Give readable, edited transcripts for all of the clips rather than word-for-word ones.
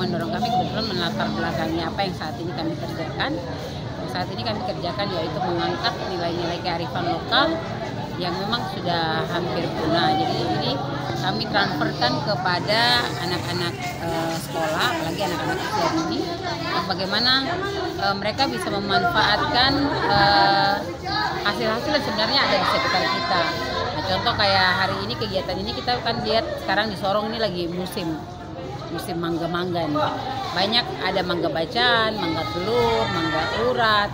mendorong kami kebetulan melatar belakangi apa yang saat ini kami kerjakan. Yang saat ini kami kerjakan yaitu mengangkat nilai-nilai kearifan lokal yang memang sudah hampir punah. Jadi ini kami transferkan kepada anak-anak sekolah, apalagi anak-anak usia dini, bagaimana mereka bisa memanfaatkan hasil-hasil yang sebenarnya ada di sekitar kita. Nah, contoh kayak hari ini kegiatan ini kita kan lihat sekarang di Sorong ini lagi musim mangga-mangga nih. Banyak ada mangga bacaan, mangga telur, mangga urat.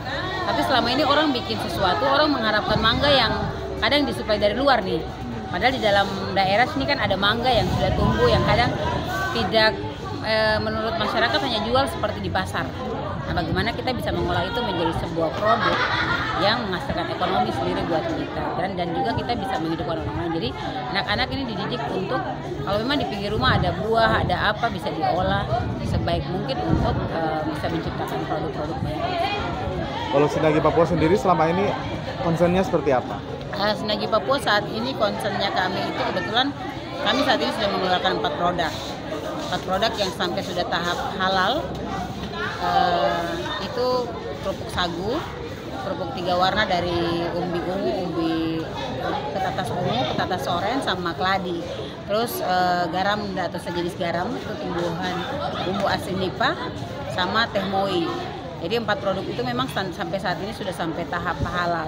Tapi selama ini orang bikin sesuatu, orang mengharapkan mangga yang kadang disuplai dari luar nih. Padahal di dalam daerah sini kan ada mangga yang sudah tumbuh yang kadang tidak menurut masyarakat hanya jual seperti di pasar. Nah, bagaimana kita bisa mengolah itu menjadi sebuah produk yang menghasilkan ekonomi sendiri buat kita dan juga kita bisa menghidupkan orang lain. Jadi anak-anak ini dididik untuk kalau memang di pinggir rumah ada buah, ada apa bisa diolah sebaik mungkin untuk bisa menciptakan produk-produk baru. Kalau Sinagi Papua sendiri selama ini concernnya seperti apa? Sinagi Papua saat ini concernnya kami itu kebetulan kami saat ini sudah mengeluarkan 4 produk yang sampai sudah tahap halal. Itu kerupuk sagu, kerupuk 3 warna dari umbi ungu, umbi petatas ungu, petatas oren sama keladi. Terus garam atau sejenis garam itu tumbuhan bumbu asin nipah sama teh moi. Jadi 4 produk itu memang sampai saat ini sudah sampai tahap halal.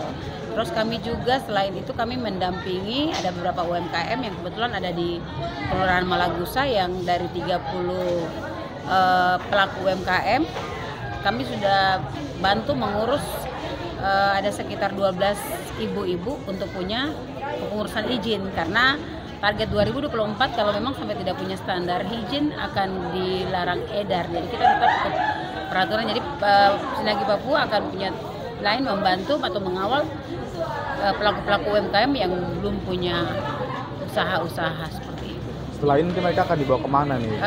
Terus kami juga selain itu kami mendampingi ada beberapa UMKM yang kebetulan ada di Kelurahan Malagusa yang dari 30 pelaku UMKM. Kami sudah bantu mengurus ada sekitar 12 ibu-ibu untuk punya pengurusan izin karena target 2024 kalau memang sampai tidak punya standar izin akan dilarang edar. Jadi kita tetap ikut peraturan. Jadi Sinagi Papua akan punya lain membantu atau mengawal pelaku-pelaku UMKM yang belum punya usaha-usaha seperti itu. Setelah ini mereka akan dibawa kemana nih?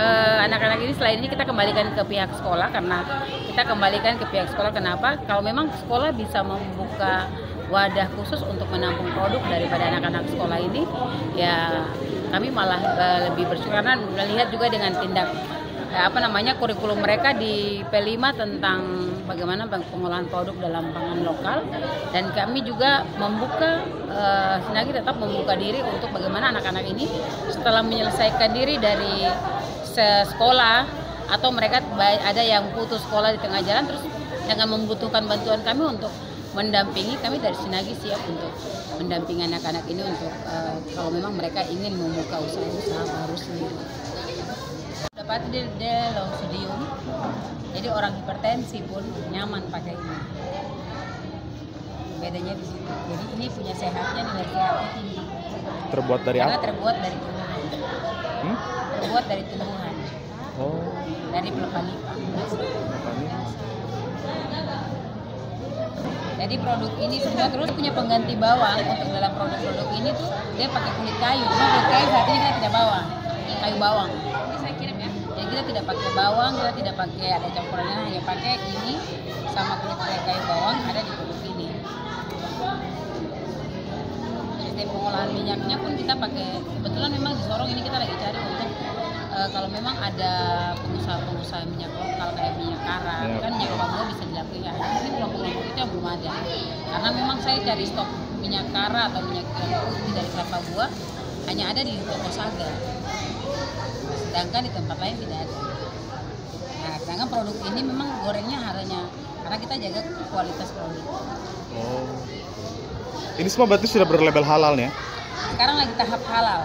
Anak-anak ini selain ini kita kembalikan ke pihak sekolah karena kita kembalikan ke pihak sekolah. Kenapa? Kalau memang sekolah bisa membuka wadah khusus untuk menampung produk daripada anak-anak sekolah ini, ya kami malah lebih bersyukur karena melihat juga dengan tindak kurikulum mereka di P5 tentang bagaimana pengolahan produk dalam pangan lokal, dan kami juga membuka Sinagi tetap membuka diri untuk bagaimana anak-anak ini setelah menyelesaikan diri dari sekolah atau mereka ada yang putus sekolah di tengah jalan terus dengan membutuhkan bantuan kami untuk mendampingi, kami dari Sinagi siap untuk mendampingi anak-anak ini untuk kalau memang mereka ingin membuka usaha-usaha baru sendiri. Dapat di Longsidium, jadi orang hipertensi pun nyaman pakai ini. Bedanya di situ. Jadi ini punya sehatnya, nilai sehatnya tinggi. Terbuat dari karena apa? terbuat dari tumbuhan. Terbuat dari tumbuhan. Oh. Dari pelepah-lipah. Jadi produk ini semua terus punya pengganti bawang. Untuk dalam produk-produk ini tuh dia pakai kulit kayu. Cuma kulit kayu saat ini kita tidak bawa, kayu bawang. Jadi kita tidak pakai bawang, kita tidak pakai ada campurannya, hanya pakai ini sama kulit kayu bawang ada di produk ini. Sistem pengolahan minyaknya pun kita pakai, kebetulan memang di Sorong ini kita lagi cari untuk kalau memang ada pengusaha-pengusaha minyak lokal kayak minyak kara, kan minyak kelapa buah bisa dilakukan. Ini kelompok-kelompok itu yang belum ada. Karena memang saya cari stok minyak kara atau minyak putih dari kelapa buah hanya ada di toko Saga. Sedangkan di tempat lain tidak ada. Nah, sedangkan produk ini memang gorengnya harganya karena kita jaga kualitas produk. Oh. Ini semua berarti sudah berlabel halal ya? Sekarang lagi tahap halal.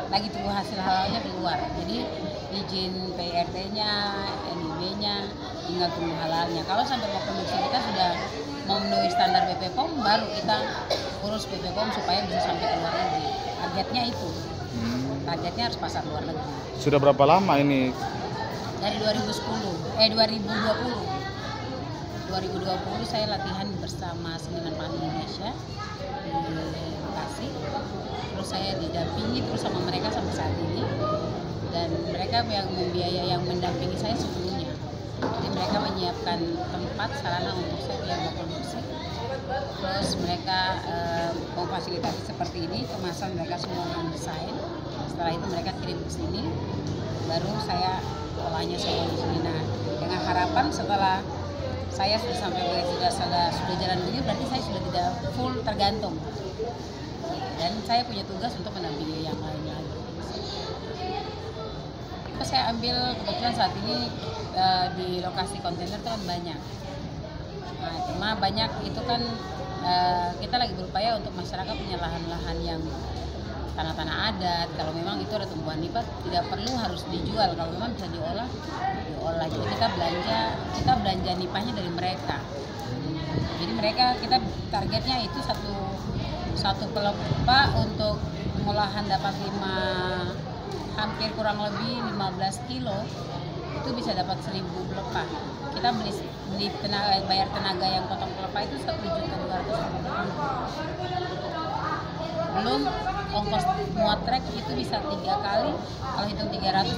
Lagi tunggu hasil halalnya keluar. Jadi izin PRT-nya, NIB-nya, tinggal tunggu halalnya. Kalau sampai mau produksi kita sudah memenuhi standar BP POM, baru kita urus BP POM supaya bisa sampai ke luar negeri. Targetnya itu. Targetnya harus pasar luar negeri. Sudah berapa lama ini? Dari 2020 saya latihan bersama Seniman Pangan Indonesia di Bekasi. Terus saya didampingi terus sama mereka sampai saat ini. Dan mereka yang membiayai, yang mendampingi saya sebelumnya. Jadi mereka menyiapkan tempat sarana untuk saya yang berproduksi. Terus mereka memfasilitasi seperti ini, kemasan mereka semua yang desain. Setelah itu mereka kirim ke sini, baru saya sekolahnya semua di sini. Nah, dengan harapan setelah saya sudah sampai sudah jalan begini, berarti saya sudah tidak full tergantung. Dan saya punya tugas untuk mendampingi yang lain lagi. Terus saya ambil kebetulan saat ini di lokasi kontainer itu kan banyak. Nah, cuma banyak itu kan kita lagi berupaya untuk masyarakat punya lahan-lahan yang tanah-tanah adat. Kalau memang itu ada tumbuhan nipah, tidak perlu harus dijual. Kalau memang bisa diolah. Jadi kita belanja nipahnya dari mereka. Jadi kita targetnya itu satu pelepah untuk pengolahan dapat hampir kurang lebih 15 kilo, itu bisa dapat 1.000 pelepah. Kita bayar tenaga yang potong pelepah itu 1.250.000. Belum ongkos muat trek itu bisa 3 kali, kalau hitung 300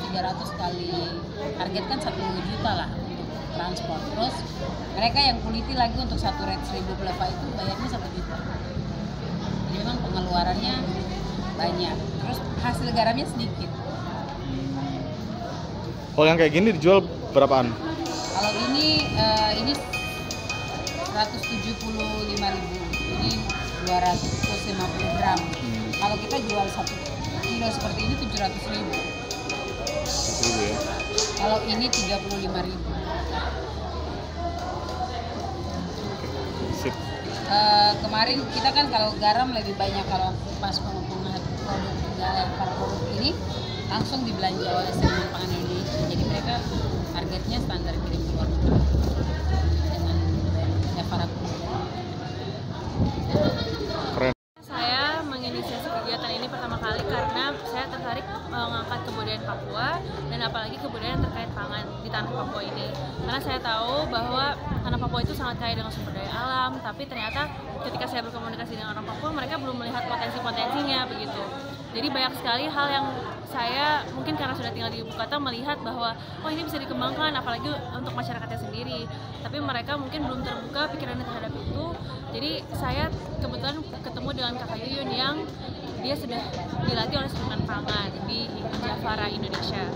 kali target kan 1 juta lah untuk transport. Terus mereka yang kuliti lagi untuk satu red 1.000 pelepah itu bayarnya 1 juta. Jadi memang pengeluarannya banyak, terus hasil garamnya sedikit. Kalau yang kayak gini dijual berapaan? Kalau ini 175.000, ini 250 gram. Kalau kita jual 1 kilo seperti ini 700.000. 1.000 ya. Kalau ini 35.000. Sip. Kemarin kita kan kalau garam lebih banyak, kalau pas pengembangan produk ini langsung dibelanja oleh Seniman Pangan Indonesia. Jadi mereka targetnya standar kirim keluar negeri dengan Jafara. Keren. Saya menginisiasi kegiatan ini pertama kali karena saya tertarik mengangkat kebudayaan Papua dan apalagi kebudayaan terkait pangan di tanah Papua ini. Karena saya tahu bahwa tanah Papua itu sangat kaya dengan sumber daya alam, tapi ternyata ketika saya berkomunikasi dengan orang Papua, mereka belum melihat potensi-potensinya begitu. Jadi banyak sekali hal yang saya mungkin karena sudah tinggal di ibu kota melihat bahwa ini bisa dikembangkan, apalagi untuk masyarakatnya sendiri. Tapi mereka mungkin belum terbuka pikirannya terhadap itu. Jadi saya kebetulan ketemu dengan Kakak Yuyun yang dia sudah dilatih oleh Seniman Pangan di Jafara Indonesia.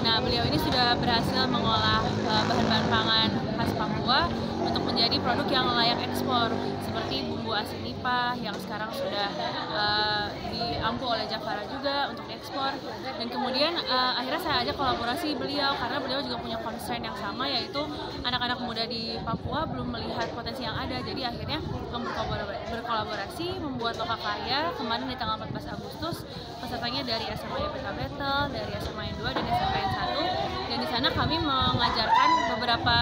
Nah, beliau ini sudah berhasil mengolah bahan-bahan pangan khas Papua untuk menjadi produk yang layak ekspor, seperti bumbu asin nipah yang sekarang sudah diampu oleh Jafara juga untuk diekspor. Dan kemudian akhirnya saya ajak kolaborasi beliau karena beliau juga punya concern yang sama, yaitu anak-anak muda di Papua belum melihat potensi yang ada. Jadi akhirnya berkolaborasi membuat Lokakarya kemarin di tanggal 14 Agustus. Pesertanya dari SMA YPK Battle, dari SMA N2 dan SMA N1. Dan di sana kami mengajarkan beberapa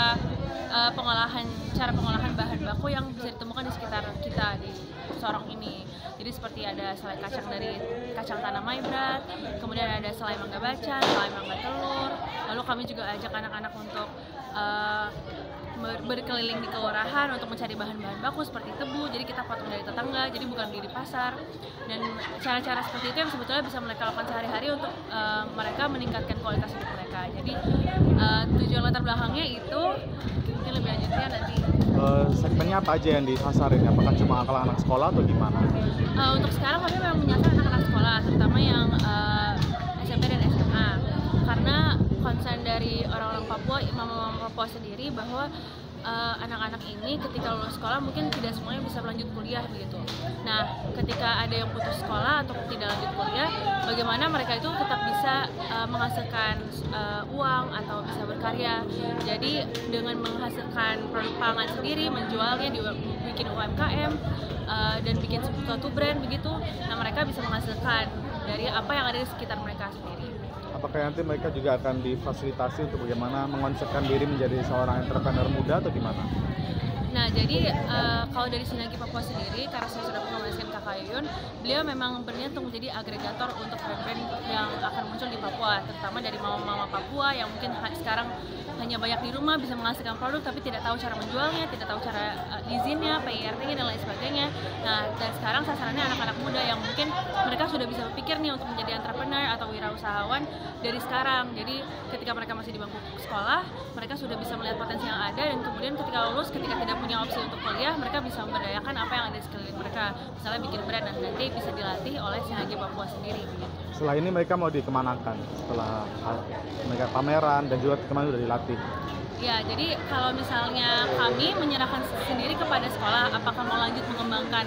cara pengolahan bahan baku yang bisa ditemukan di sekitar kita di Sorong ini. Jadi seperti ada selai kacang dari kacang tanah maibrat, kemudian ada selai mangga bacan, selai mangga telur. Lalu kami juga ajak anak-anak untuk berkeliling di kelurahan untuk mencari bahan-bahan baku seperti tebu. Jadi kita potong dari tetangga, jadi bukan beli di pasar. Dan cara-cara seperti itu yang sebetulnya bisa mereka lakukan sehari-hari untuk mereka meningkatkan kualitas hidup mereka. Jadi tujuan latar belakangnya itu mungkin lebih lanjutnya nanti. Segmennya apa aja yang disasarin? Apakah cuma anak sekolah atau gimana? Untuk sekarang kami memang menyasar anak-anak sekolah, terutama yang SMP dan SMA. Karena concern dari orang-orang Papua, mama-mama Papua sendiri bahwa anak-anak ini ketika lulus sekolah mungkin tidak semuanya bisa lanjut kuliah begitu. Nah, ketika ada yang putus sekolah atau tidak lanjut kuliah, bagaimana mereka itu tetap bisa menghasilkan uang atau bisa berkarya. Jadi dengan menghasilkan produk pangan sendiri, menjualnya, bikin UMKM dan bikin suatu brand begitu, nah mereka bisa menghasilkan dari apa yang ada di sekitar mereka sendiri. Apakah nanti mereka juga akan difasilitasi untuk bagaimana mengonsepkan diri menjadi seorang entrepreneur muda atau gimana? Nah, jadi kalau dari Sinergi Papua sendiri, karena saya sudah mengomunikasikan Kakak Yuyun, beliau memang berniat untuk menjadi agregator untuk brand-brand yang akan muncul di Papua, terutama dari mama-mama Papua yang mungkin sekarang hanya banyak di rumah bisa menghasilkan produk tapi tidak tahu cara menjualnya, tidak tahu cara izinnya, PIRT-nya dan lain sebagainya. Nah, dan sekarang sasarannya anak-anak muda yang mungkin mereka sudah bisa berpikir nih untuk menjadi entrepreneur atau wirausahawan dari sekarang. Jadi ketika mereka masih di bangku sekolah, mereka sudah bisa melihat potensi yang ada dan kemudian ketika lulus, ketika tidak punya opsi untuk kuliah, mereka bisa memberdayakan apa yang ada di sekeliling mereka. Misalnya bikin brand dan nanti bisa dilatih oleh Sinergi Papua sendiri. Gitu. Setelah ini mereka mau dikemanakan setelah mereka pameran dan juga kemarin sudah dilatih? Ya, jadi kalau misalnya kami menyerahkan sendiri kepada sekolah, apakah mau lanjut mengembangkan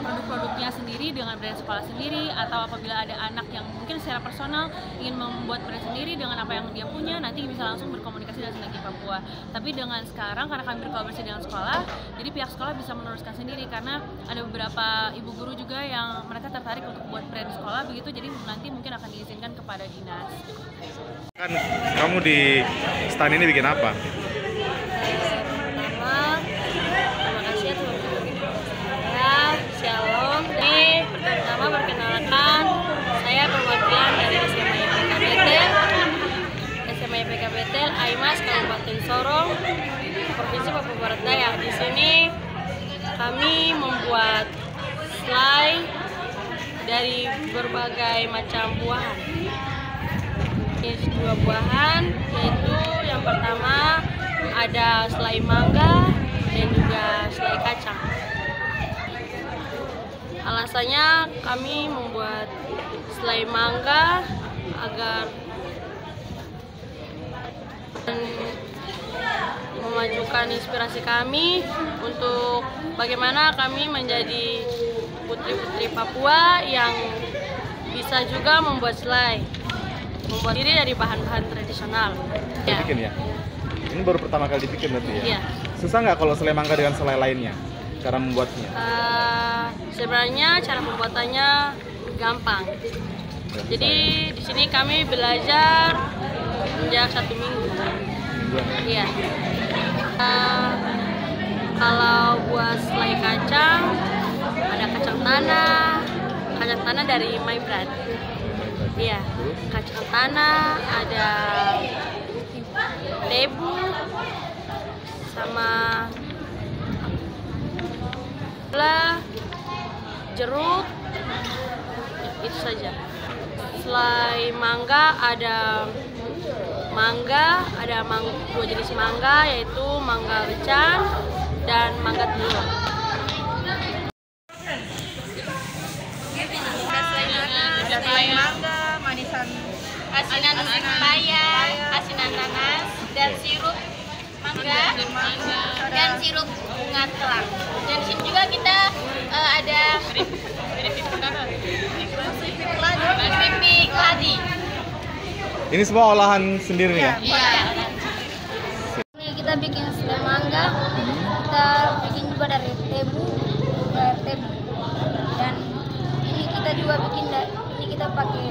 produk-produknya sendiri dengan brand sekolah sendiri, atau apabila ada anak yang mungkin secara personal ingin membuat brand sendiri dengan apa yang dia punya, nanti bisa langsung berkomunikasi dengan Sinergi Papua. Tapi dengan sekarang karena kami berkolaborasi dengan sekolah, jadi pihak sekolah bisa meneruskan sendiri karena ada beberapa ibu guru juga yang mereka tertarik untuk buat brand sekolah begitu, jadi nanti mungkin akan diizinkan kepada dinas. Kan kamu di stand ini bikin apa? Pertama, terima kasih ya teman-teman. Shalom. Jadi pertama perkenalkan, saya perwakilan dari SMA IPK Betel, Aimas, Kabupaten Sorong, Provinsi Papua Barat Daya. Di sini kami membuat selai dari berbagai macam buahan. Ini dua buahan, yaitu yang pertama ada selai mangga dan juga selai kacang. Alasannya kami membuat selai mangga agar memajukan inspirasi kami untuk bagaimana kami menjadi putri-putri Papua yang bisa juga membuat selai, membuat diri dari bahan-bahan tradisional. Ya. Bikin ya? Ini baru pertama kali dibikin berarti ya? Iya. Susah nggak kalau selai mangga dengan selai lainnya? Cara membuatnya? Sebenarnya cara pembuatannya gampang. Jadi di sini kami belajar sejak 1 minggu. Iya. Kalau buat selai kacang, ada kacang tanah dari My Brand. Iya, kacang tanah, ada tebu, sama jeruk, itu saja. Selai mangga ada dua jenis mangga, yaitu mangga becan dan mangga telur. Ada selai mangga, asinan pepaya, asinan nanas, dan sirup mangga, dan sirup bunga telang. Dan di sini juga kita ada keripik ladi. Ini semua olahan sendiri ya? Iya. Ini kita bikin selai mangga, kita bikin juga dari tebu, dan ini kita juga bikin ini kita pakai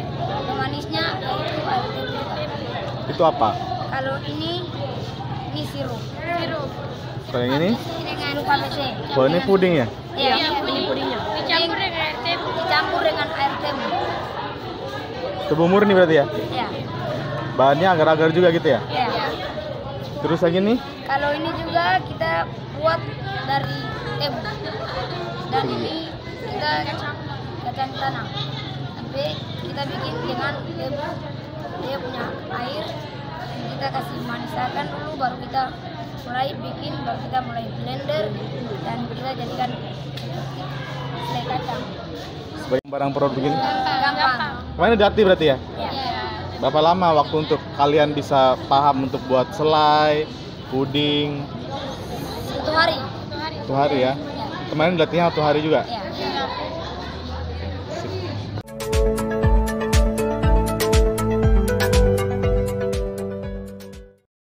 pemanisnya yaitu air tebu. Itu apa? Kalau ini sirup. Kalau yang ini? Ini dengan KBC. Oh, ini puding ya? Iya, ini pudingnya. Dicampur dengan air tebu. Dicampur dengan air tebu. Tebu murni berarti ya? Iya. Bahannya agar-agar juga gitu ya? Iya. Terus lagi nih? Kalau ini juga kita buat dari tebu. Dan ini kita kacang tanah. Tapi kita bikin dengan tebu. Dia punya air. Kita kasih manisakan dulu, baru kita mulai bikin, baru kita mulai blender dan kita jadikan selai kacang. Sebagai barang produk ini? Gampang. Kemarin dilatih berarti ya? Iya. Berapa lama waktu untuk kalian bisa paham untuk buat selai, puding? 1 hari. 1 hari ya? Kemarin dilatihnya 1 hari juga? Iya.